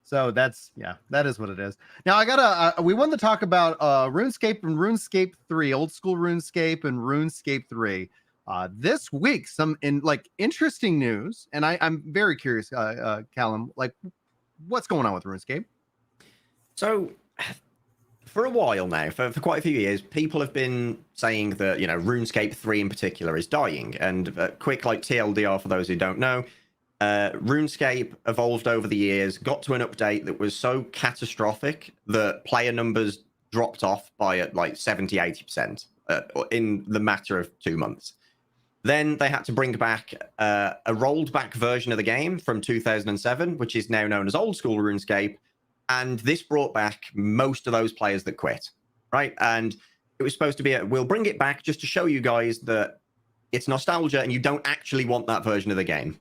So that's, yeah, that is what it is. Now I gotta, we wanted to talk about RuneScape and RuneScape 3, Old School RuneScape and RuneScape 3. This week, some interesting news, and I'm very curious, Callum, like what's going on with RuneScape? So for a while now, for quite a few years, people have been saying that, RuneScape 3 in particular is dying. And quick TLDR for those who don't know, RuneScape evolved over the years, got to an update that was so catastrophic that player numbers dropped off by 70-80% in the matter of 2 months. Then they had to bring back a rolled back version of the game from 2007, which is now known as Old School RuneScape. And this brought back most of those players that quit, right? And it was supposed to be we'll bring it back just to show you guys that it's nostalgia and you don't actually want that version of the game.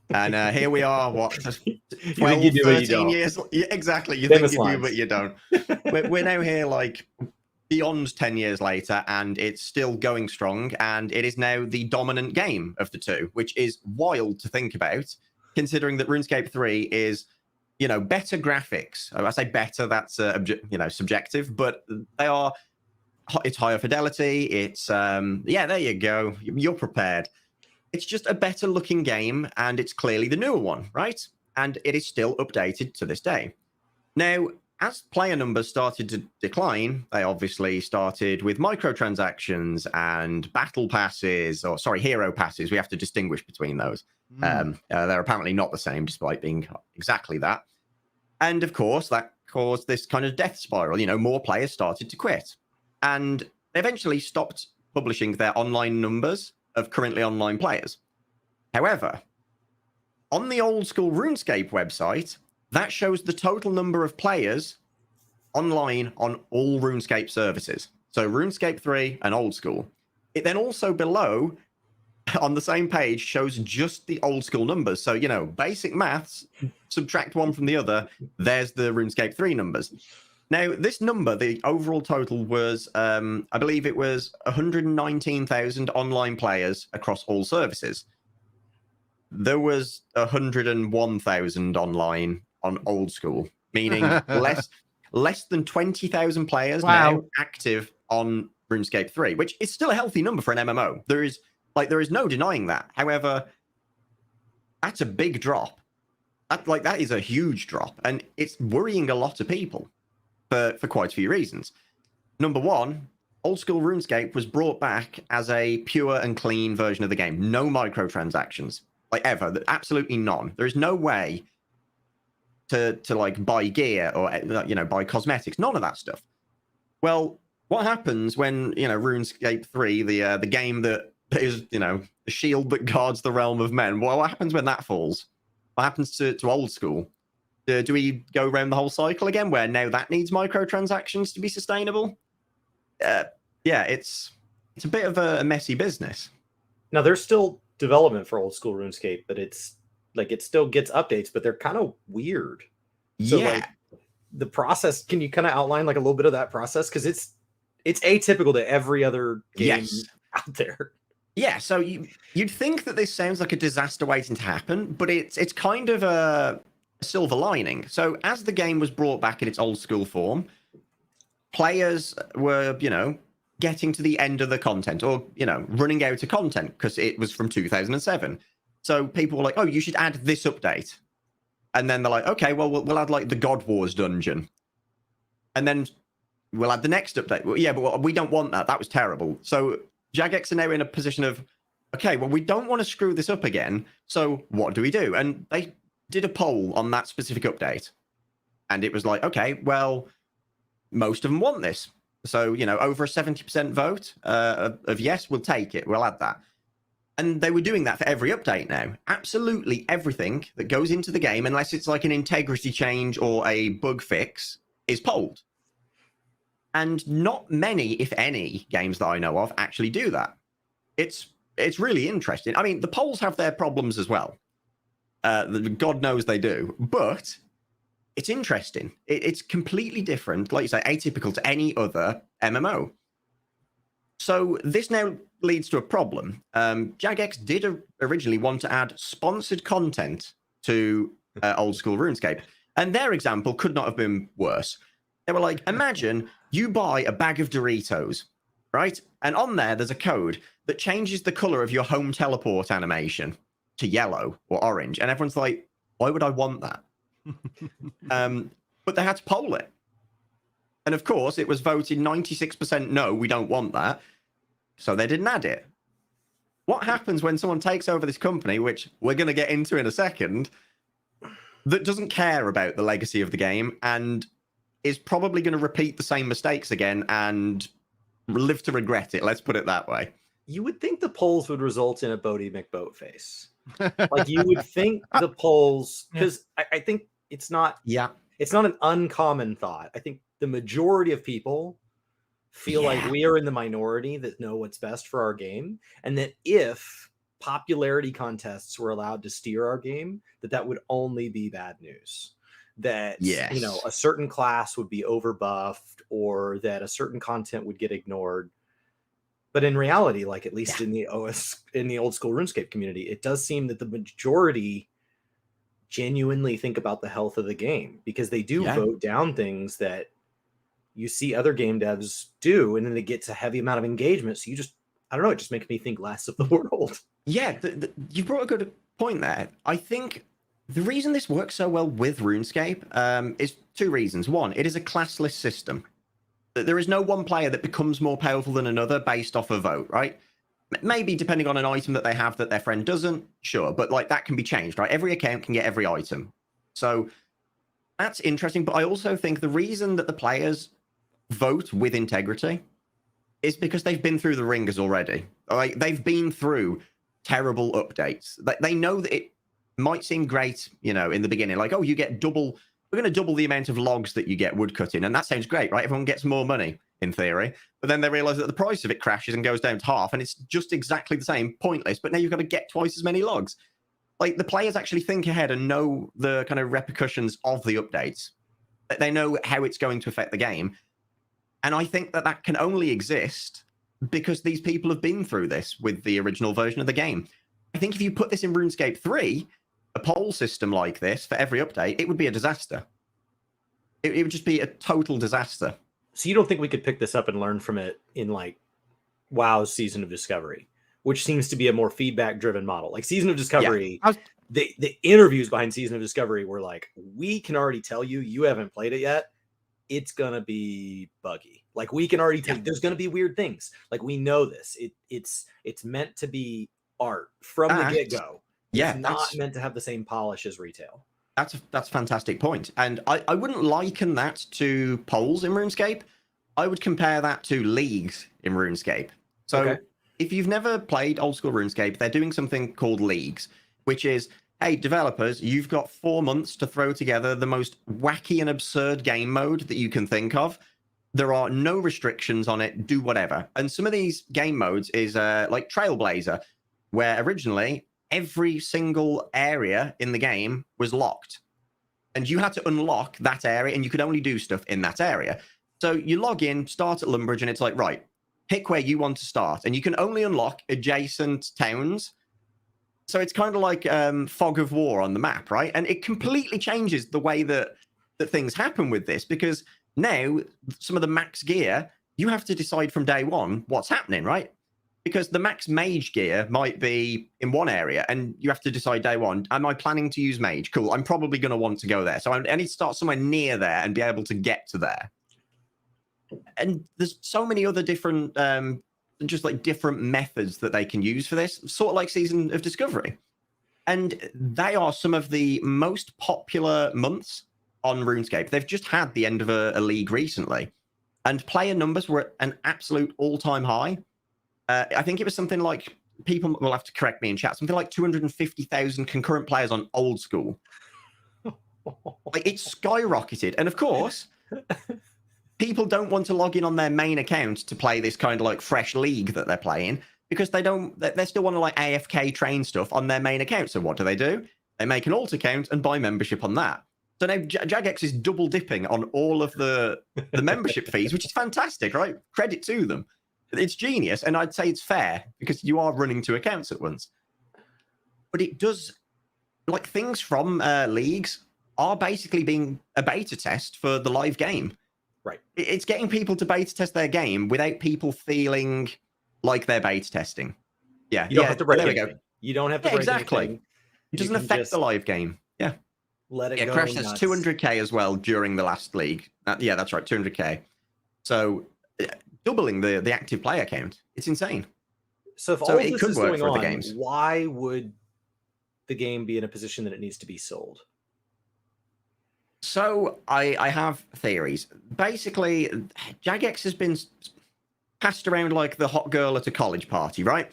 And here we are, 12, 13 years? Yeah, exactly. You think you do, but you don't. We're now here beyond 10 years later, and it's still going strong. And it is now the dominant game of the two, which is wild to think about, considering that RuneScape 3 is, better graphics. I say better, that's, subjective, but it's higher fidelity. It's, there you go. You're prepared. It's just a better looking game, and it's clearly the newer one, right? And it is still updated to this day. Now, as player numbers started to decline, they obviously started with microtransactions and battle passes, hero passes. We have to distinguish between those. They're apparently not the same, despite being exactly that. And of course, that caused this kind of death spiral. More players started to quit. And they eventually stopped publishing their online numbers of currently online players. However, on the Old School RuneScape website, that shows the total number of players online on all RuneScape services. So RuneScape 3 and Old School. It then also below, on the same page, shows just the Old School numbers. So, basic maths, subtract one from the other, there's the RuneScape 3 numbers. Now, this number, the overall total was, I believe it was 119,000 online players across all services. There was 101,000 online on Old School, meaning less than 20,000 players now active on RuneScape 3, which is still a healthy number for an MMO. There is no denying that. However, that's a big drop. That is a huge drop, and it's worrying a lot of people. For quite a few reasons. Number one, Old School RuneScape was brought back as a pure and clean version of the game. No microtransactions, ever. Absolutely none. There is no way to buy gear or buy cosmetics. None of that stuff. Well, what happens when RuneScape 3, the game that is the shield that guards the realm of men? Well, what happens when that falls? What happens to Old School? Do we go around the whole cycle again, where now that needs microtransactions to be sustainable? It's a bit of a messy business. Now, there's still development for Old School RuneScape, but it's it still gets updates, but they're kind of weird. So, the process, can you kind of outline a little bit of that process? Because it's atypical to every other game out there. Yeah, so you'd think that this sounds like a disaster waiting to happen, but it's kind of a silver lining. So as the game was brought back in its old school form, players were, getting to the end of the content, or, running out of content because it was from 2007. So people were like, oh, you should add this update. And then they're like, okay, well, we'll add the God Wars dungeon. And then we'll add the next update. Well, yeah, but we don't want that. That was terrible. So Jagex are now in a position of, okay, well, we don't want to screw this up again. So what do we do? And they did a poll on that specific update, and it was okay, well, most of them want this. So, over a 70% vote of yes, we'll take it. We'll add that. And they were doing that for every update now. Absolutely everything that goes into the game, unless it's an integrity change or a bug fix, is polled. And not many, if any, games that I know of actually do that. It's really interesting. I mean, the polls have their problems as well. God knows they do, but it's interesting. It's completely different, like you say, atypical to any other MMO. So this now leads to a problem. Jagex did originally want to add sponsored content to Old School RuneScape. And their example could not have been worse. They were like, imagine you buy a bag of Doritos, right? And on there's a code that changes the color of your home teleport animation to yellow or orange. And everyone's like, why would I want that? But they had to poll it. And of course, it was voted 96% no, we don't want that. So they didn't add it. What happens when someone takes over this company, which we're going to get into in a second, that doesn't care about the legacy of the game and is probably going to repeat the same mistakes again and live to regret it? Let's put it that way. You would think the polls would result in a Bodie McBoatface. Like you would think the polls, because I think it's not an uncommon thought. I think the majority of people feel like we are in the minority that know what's best for our game, and that if popularity contests were allowed to steer our game, that would only be bad news. That you know, a certain class would be overbuffed, or that a certain content would get ignored. But in reality, like at least in the old school RuneScape community, it does seem that the majority genuinely think about the health of the game, because they do vote down things that you see other game devs do, and then it gets a heavy amount of engagement. So you just, I don't know, it just makes me think less of the world. Yeah, you brought a good point there. I think the reason this works so well with RuneScape is two reasons. One, it is a classless system. There is no one player that becomes more powerful than another based off a vote, right? Maybe depending on an item that they have that their friend doesn't, sure, but like that can be changed, right? Every account can get every item. So that's interesting, but I also think the reason that the players vote with integrity is because they've been through the ringers already. Like they've been through terrible updates. They know that it might seem great, you know, in the beginning, like, oh, you get double, we're going to double the amount of logs that you get woodcutting, and that sounds great, right? Everyone gets more money in theory, but then they realize that the price of it crashes and goes down to half, and it's just exactly the same, pointless, but now you've got to get twice as many logs. Like the players actually think ahead and know the kind of repercussions of the updates. They know how it's going to affect the game. And I think that can only exist because these people have been through this with the original version of the game. I think if you put this in RuneScape 3, a poll system like this for every update, it would be a disaster. It would just be a total disaster. So you don't think we could pick this up and learn from it in like WoW's Season of Discovery, which seems to be a more feedback-driven model? Like Season of Discovery, the interviews behind Season of Discovery were like, we can already tell you haven't played it yet. It's gonna be buggy. Like we can already tell you there's gonna be weird things. Like we know this. It's meant to be art from the get-go. It's not meant to have the same polish as retail. That's a fantastic point. And I wouldn't liken that to polls in RuneScape. I would compare that to leagues in RuneScape. So if you've never played Old School RuneScape, they're doing something called leagues, which is, hey, developers, you've got 4 months to throw together the most wacky and absurd game mode that you can think of. There are no restrictions on it. Do whatever. And some of these game modes is like Trailblazer, where originally every single area in the game was locked. And you had to unlock that area, and you could only do stuff in that area. So you log in, start at Lumbridge, and it's like, right, pick where you want to start. And you can only unlock adjacent towns. So it's kind of like Fog of War on the map, right? And it completely changes the way that things happen with this, because now some of the max gear, you have to decide from day one what's happening, right? Because the max mage gear might be in one area, and you have to decide day one, am I planning to use mage? Cool, I'm probably going to want to go there. So I need to start somewhere near there and be able to get to there. And there's so many other different, just like different methods that they can use for this, sort of like Season of Discovery. And they are some of the most popular months on RuneScape. They've just had the end of a league recently, and player numbers were at an absolute all-time high. I think it was something like, people will have to correct me in chat, something like 250,000 concurrent players on Old School. Like it skyrocketed. And of course, people don't want to log in on their main account to play this kind of like fresh league that they're playing, because they still want to like AFK train stuff on their main account. So what do? They make an alt account and buy membership on that. So now Jagex is double dipping on all of the membership fees, which is fantastic, right? Credit to them. It's genius, and I'd say it's fair because you are running 2 accounts at once. But it does, like things from leagues are basically being a beta test for the live game. Right. It's getting people to beta test their game without people feeling like they're beta testing. Yeah. You don't have to break there we go. anything. You don't have to Yeah, break exactly. anything. It doesn't affect the live game. Yeah. Let it go. Crash, that's 200k as well during the last league. Yeah, that's right, 200k. So doubling the active player count. It's insane. So if So all of it this could is work going for the on, games. why would the game be in a position that it needs to be sold? So I have theories. Basically, Jagex has been passed around like the hot girl at a college party, right?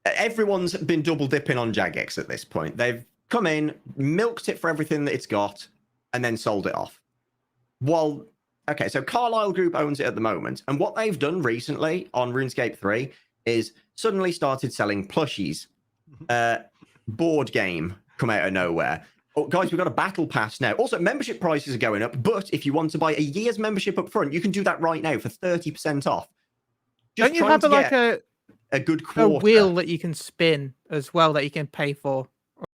Everyone's been double dipping on Jagex at this point. They've come in, milked it for everything that it's got, and then sold it off. Well, okay, so Carlile Group owns it at the moment, and what they've done recently on RuneScape 3 is suddenly started selling plushies. Board game come out of nowhere. Oh, guys, we've got a battle pass now. Also, membership prices are going up, but if you want to buy a year's membership up front, you can do that right now for 30% off. Don't you have like a good a quarter. wheel that you can spin as well that you can pay for?